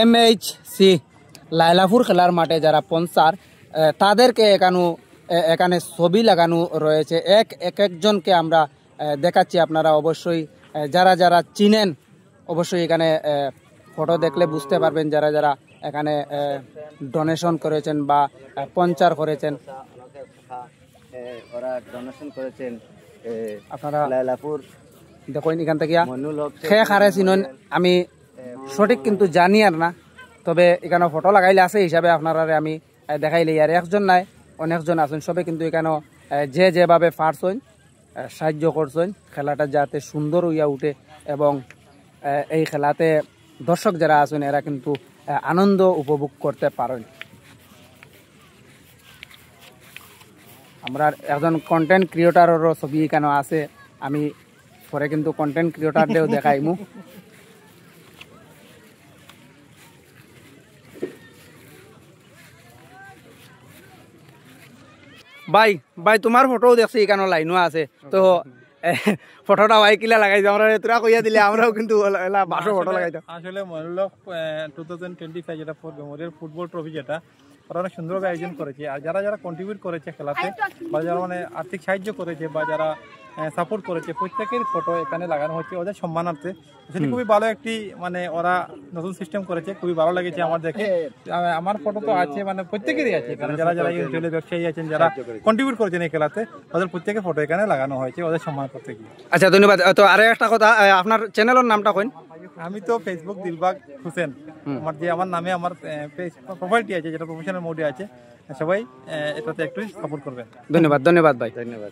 MHC Lailapur খেলার মাঠে যারা স্পন্সর তাদেরকে এখানে ছবি লাগানো রয়েছে। একজনকে আমরা দেখাচ্ছি, আপনারা অবশ্যই যারা যারা চিনেন অবশ্যই এখানে ফটো দেখলে বুঝতে পারবেন যারা যারা এখানে ডোনেশন করেছেন বা স্পন্সর করেছেন। ওরা ডোনেশন করেছেন আপনারা লাইলাপুর দেখুন এখান থেকে শেখ হারে চিনন আমি সঠিক কিন্তু জানি আর না, তবে এখানে ফটো লাগাইলে আছে হিসাবে আপনারা আমি দেখাইলে আর একজন নাই অনেকজন আছেন, সবে কিন্তু এখানে যে যেভাবে পারছেন সাহায্য করছেন খেলাটা যাতে সুন্দর হইয়া উঠে এবং এই খেলাতে দর্শক যারা আছেন এরা কিন্তু আনন্দ উপভোগ করতে পারেন। আমরা একজন কন্টেন্ট ক্রিয়েটরেরও ছবি এখানে আছে, আমি পরে কিন্তু কন্টেন্ট ক্রিয়েটরদেরও দেখাইমু। ভাই ভাই তোমার ফটো দেখছি এখানে লাইনও আছে, তো ফটোটা ভাই কিলা লাগাই আমরা তোরা কইয়া দিলে আমরাও কিন্তু বাসো ফটো লাগাইতাম। আসলে মনোলগ 2025 যেটা মেমোরিয়াল ফুটবল ট্রফি যেটা ওরা অনেক সুন্দরভাবে আয়োজন করেছে, আর যারা যারা কন্ট্রিবিউট করেছে খেলাতে বা যারা মানে আর্থিক সাহায্য করেছে বা যারা সাপোর্ট করেছে প্রত্যেকের ফটো এখানে লাগানো হচ্ছে ওদের সম্মানার্থে। সেটা খুবই ভালো একটি মানে ওরা নতুন সিস্টেম করেছে, খুবই ভালো লেগেছে আমার দেখে। আমার ফটো তো আছে মানে প্রত্যেকেরই আছে, কারণ যারা যারা ইউটিউবে ব্যবসায়ী আছেন যারা কন্ট্রিবিউট করেছেন এই খেলাতে ওদের প্রত্যেকের ফটো এখানে লাগানো হয়েছে ওদের সম্মান করতে গিয়ে। আচ্ছা ধন্যবাদ। তো আরো একটা কথা, আপনার চ্যানেলের নামটা কইন। আমি তো ফেসবুক দিলবাগ হোসেন, আমার যে আমার নামে আমার প্রোফাইলটি আছে যেটা প্রফেশনাল মোডে আছে, সবাই এটাতে একটু সাপোর্ট করবেন। ধন্যবাদ ধন্যবাদ ভাই, ধন্যবাদ।